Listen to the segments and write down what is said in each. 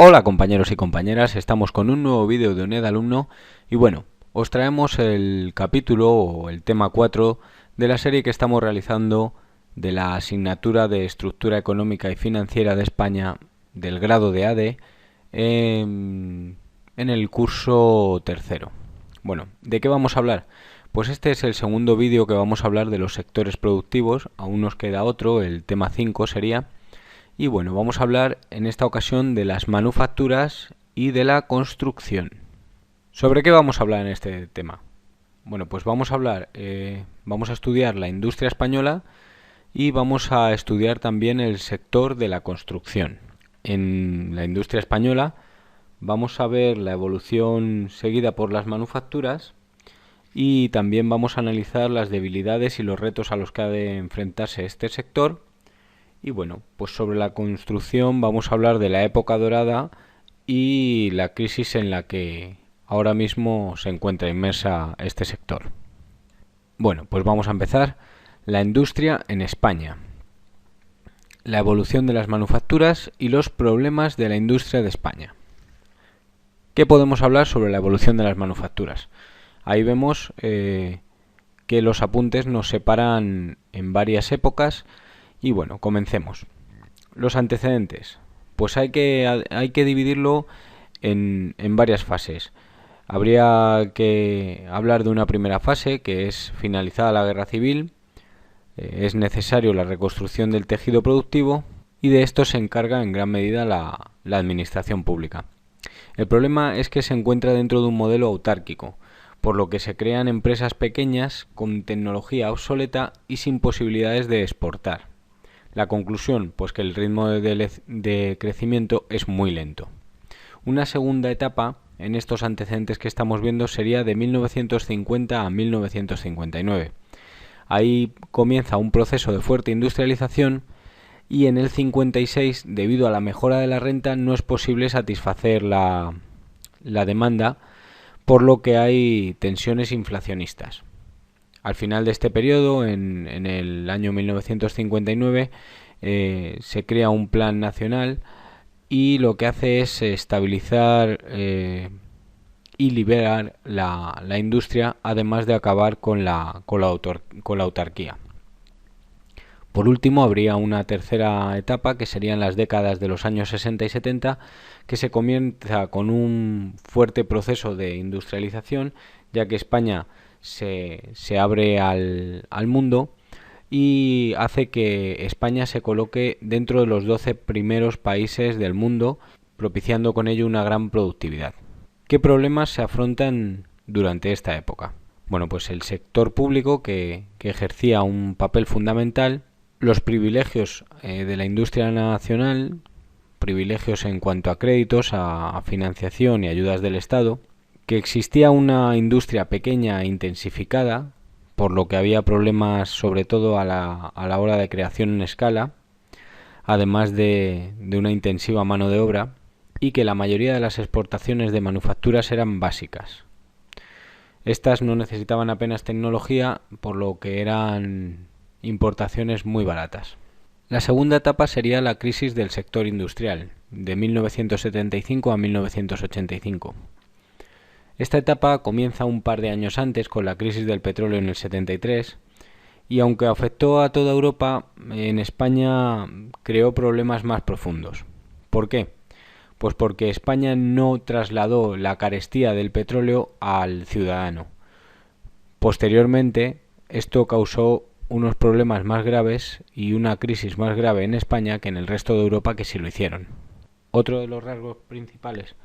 Hola compañeros y compañeras, estamos con un nuevo vídeo de UNED Alumno y bueno, os traemos el capítulo o el tema 4 de la serie que estamos realizando de la asignatura de Estructura Económica y Financiera de España del grado de AD en el curso tercero. Bueno, ¿de qué vamos a hablar? Pues este es el segundo vídeo que vamos a hablar de los sectores productivos, aún nos queda otro, el tema 5 sería. Y bueno, vamos a hablar en esta ocasión de las manufacturas y de la construcción. ¿Sobre qué vamos a hablar en este tema? Bueno, pues vamos a estudiar la industria española y vamos a estudiar también el sector de la construcción. En la industria española vamos a ver la evolución seguida por las manufacturas y también vamos a analizar las debilidades y los retos a los que ha de enfrentarse este sector. Y bueno, pues sobre la construcción vamos a hablar de la época dorada y la crisis en la que ahora mismo se encuentra inmersa este sector. Bueno, pues vamos a empezar. La industria en España. La evolución de las manufacturas y los problemas de la industria de España. ¿Qué podemos hablar sobre la evolución de las manufacturas? Ahí vemos que los apuntes nos separan en varias épocas. Y bueno, comencemos. Los antecedentes. Pues hay que dividirlo en varias fases. Habría que hablar de una primera fase, que es finalizada la guerra civil. Es necesario la reconstrucción del tejido productivo y de esto se encarga en gran medida la administración pública. El problema es que se encuentra dentro de un modelo autárquico, por lo que se crean empresas pequeñas con tecnología obsoleta y sin posibilidades de exportar. La conclusión, pues que el ritmo de crecimiento es muy lento. Una segunda etapa en estos antecedentes que estamos viendo sería de 1950 a 1959. Ahí comienza un proceso de fuerte industrialización y en el 56, debido a la mejora de la renta, no es posible satisfacer la demanda, por lo que hay tensiones inflacionistas. Al final de este periodo, en el año 1959, se crea un plan nacional y lo que hace es estabilizar y liberar la industria, además de acabar con la autarquía. Por último, habría una tercera etapa, que serían las décadas de los años 60 y 70, que se comienza con un fuerte proceso de industrialización, ya que España se abre al mundo y hace que España se coloque dentro de los 12 primeros países del mundo, propiciando con ello una gran productividad. ¿Qué problemas se afrontan durante esta época? Bueno, pues el sector público que ejercía un papel fundamental, los privilegios de la industria nacional, privilegios en cuanto a créditos, a financiación y ayudas del Estado, que existía una industria pequeña e intensificada, por lo que había problemas sobre todo a la hora de creación en escala, además de una intensiva mano de obra, y que la mayoría de las exportaciones de manufacturas eran básicas. Estas no necesitaban apenas tecnología, por lo que eran importaciones muy baratas. La segunda etapa sería la crisis del sector industrial, de 1975 a 1985. Esta etapa comienza un par de años antes con la crisis del petróleo en el 73 y aunque afectó a toda Europa, en España creó problemas más profundos. ¿Por qué? Pues porque España no trasladó la carestía del petróleo al ciudadano. Posteriormente, esto causó unos problemas más graves y una crisis más grave en España que en el resto de Europa, que sí lo hicieron. Otro de los rasgos principales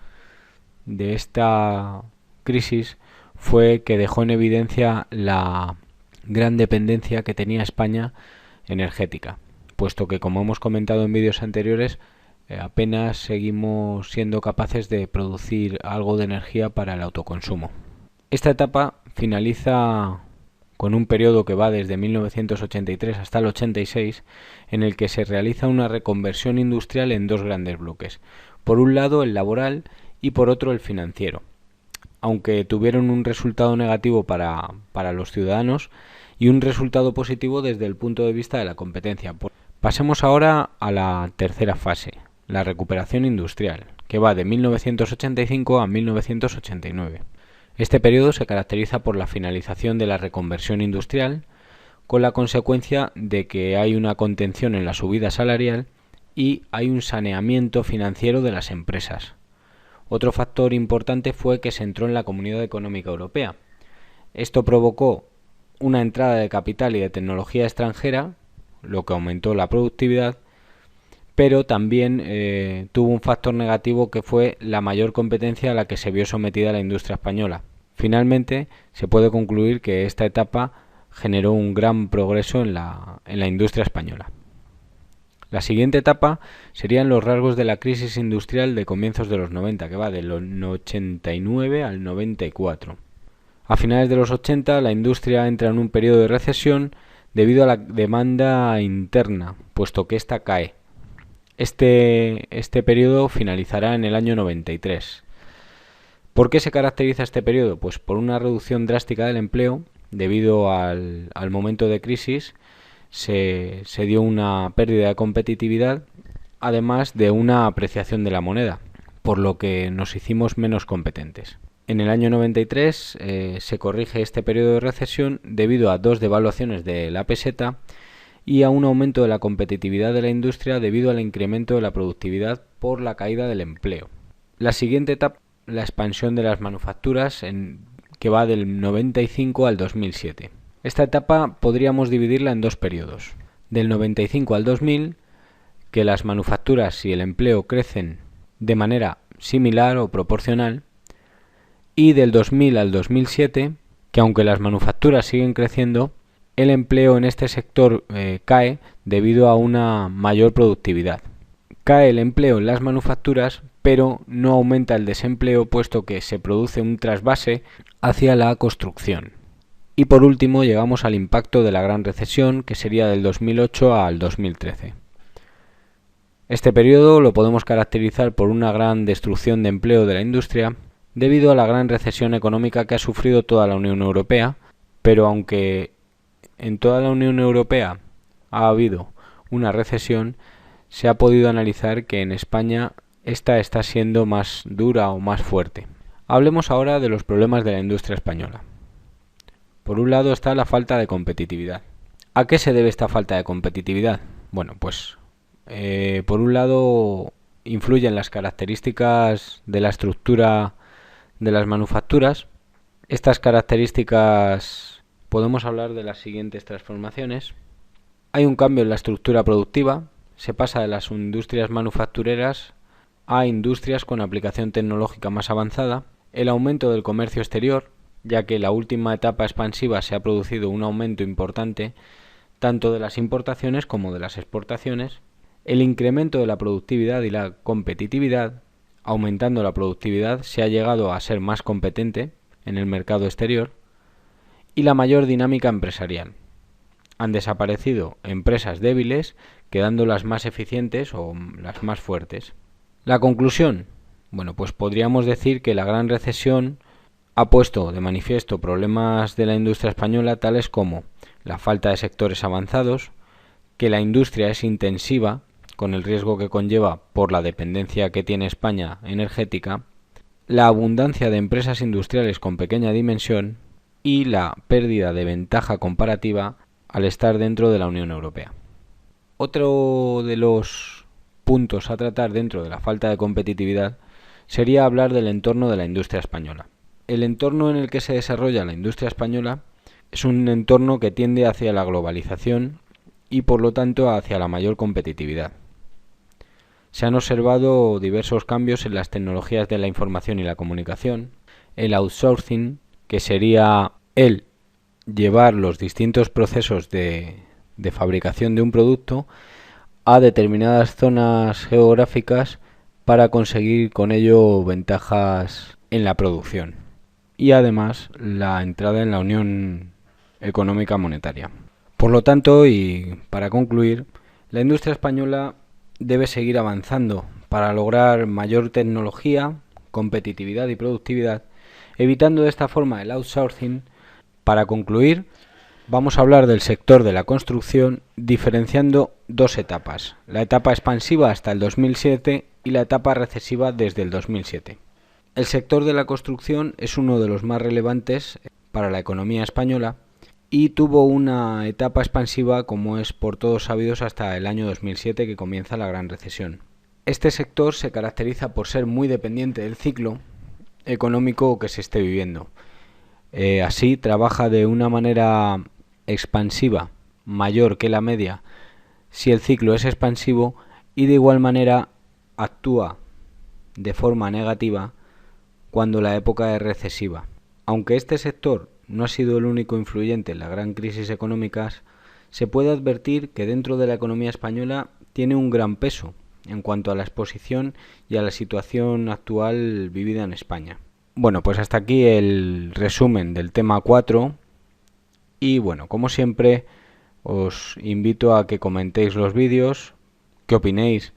de esta crisis fue que dejó en evidencia la gran dependencia que tenía España energética, puesto que, como hemos comentado en vídeos anteriores, apenas seguimos siendo capaces de producir algo de energía para el autoconsumo. Esta etapa finaliza con un periodo que va desde 1983 hasta el 86, en el que se realiza una reconversión industrial en dos grandes bloques. Por un lado, el laboral y por otro, el financiero. Aunque tuvieron un resultado negativo para los ciudadanos y un resultado positivo desde el punto de vista de la competencia. Pasemos ahora a la tercera fase, la recuperación industrial, que va de 1985 a 1989. Este periodo se caracteriza por la finalización de la reconversión industrial, con la consecuencia de que hay una contención en la subida salarial y hay un saneamiento financiero de las empresas. Otro factor importante fue que se entró en la Comunidad Económica Europea. Esto provocó una entrada de capital y de tecnología extranjera, lo que aumentó la productividad, pero también tuvo un factor negativo que fue la mayor competencia a la que se vio sometida la industria española. Finalmente, se puede concluir que esta etapa generó un gran progreso en la industria española. La siguiente etapa serían los rasgos de la crisis industrial de comienzos de los 90, que va del 89 al 94. A finales de los 80, la industria entra en un periodo de recesión debido a la demanda interna, puesto que ésta cae. Este periodo finalizará en el año 93. ¿Por qué se caracteriza este periodo? Pues por una reducción drástica del empleo. Debido al momento de crisis se dio una pérdida de competitividad, además de una apreciación de la moneda, por lo que nos hicimos menos competentes. En el año 93 se corrige este periodo de recesión debido a dos devaluaciones de la peseta y a un aumento de la competitividad de la industria debido al incremento de la productividad por la caída del empleo. La siguiente etapa, la expansión de las manufacturas, que va del 95 al 2007. Esta etapa podríamos dividirla en dos periodos. Del 95 al 2000, que las manufacturas y el empleo crecen de manera similar o proporcional, y del 2000 al 2007, que aunque las manufacturas siguen creciendo, el empleo en este sector cae debido a una mayor productividad. Cae el empleo en las manufacturas, pero no aumenta el desempleo, puesto que se produce un trasvase hacia la construcción. Y por último llegamos al impacto de la gran recesión, que sería del 2008 al 2013. Este periodo lo podemos caracterizar por una gran destrucción de empleo de la industria, debido a la gran recesión económica que ha sufrido toda la Unión Europea, pero aunque en toda la Unión Europea ha habido una recesión, se ha podido analizar que en España esta está siendo más dura o más fuerte. Hablemos ahora de los problemas de la industria española. Por un lado está la falta de competitividad. ¿A qué se debe esta falta de competitividad? Bueno, pues por un lado influyen las características de la estructura de las manufacturas. Estas características podemos hablar de las siguientes transformaciones. Hay un cambio en la estructura productiva. Se pasa de las industrias manufactureras a industrias con aplicación tecnológica más avanzada. El aumento del comercio exterior, ya que en la última etapa expansiva se ha producido un aumento importante tanto de las importaciones como de las exportaciones. El incremento de la productividad y la competitividad. Aumentando la productividad se ha llegado a ser más competente en el mercado exterior. Y la mayor dinámica empresarial. Han desaparecido empresas débiles, quedando las más eficientes o las más fuertes. La conclusión. Bueno, pues podríamos decir que la gran recesión ha puesto de manifiesto problemas de la industria española, tales como la falta de sectores avanzados, que la industria es intensiva, con el riesgo que conlleva por la dependencia que tiene España energética, la abundancia de empresas industriales con pequeña dimensión y la pérdida de ventaja comparativa al estar dentro de la Unión Europea. Otro de los puntos a tratar dentro de la falta de competitividad sería hablar del entorno de la industria española. El entorno en el que se desarrolla la industria española es un entorno que tiende hacia la globalización y por lo tanto hacia la mayor competitividad. Se han observado diversos cambios en las tecnologías de la información y la comunicación, el outsourcing, que sería el llevar los distintos procesos de fabricación de un producto a determinadas zonas geográficas para conseguir con ello ventajas en la producción. Y además la entrada en la Unión Económica Monetaria. Por lo tanto, y para concluir, la industria española debe seguir avanzando para lograr mayor tecnología, competitividad y productividad, evitando de esta forma el outsourcing. Para concluir, vamos a hablar del sector de la construcción diferenciando dos etapas. La etapa expansiva hasta el 2007 y la etapa recesiva desde el 2007. El sector de la construcción es uno de los más relevantes para la economía española y tuvo una etapa expansiva, como es por todos sabidos, hasta el año 2007, que comienza la Gran Recesión. Este sector se caracteriza por ser muy dependiente del ciclo económico que se esté viviendo. Así trabaja de una manera expansiva mayor que la media si el ciclo es expansivo, y de igual manera actúa de forma negativa cuando la época es recesiva. Aunque este sector no ha sido el único influyente en la gran crisis económica, se puede advertir que dentro de la economía española tiene un gran peso en cuanto a la exposición y a la situación actual vivida en España. Bueno, pues hasta aquí el resumen del tema 4 y bueno, como siempre os invito a que comentéis los vídeos, qué opinéis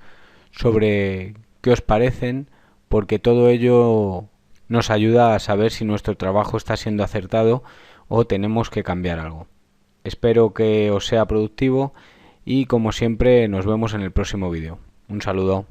sobre qué os parecen, porque todo ello nos ayuda a saber si nuestro trabajo está siendo acertado o tenemos que cambiar algo. Espero que os sea productivo y como siempre nos vemos en el próximo vídeo. Un saludo.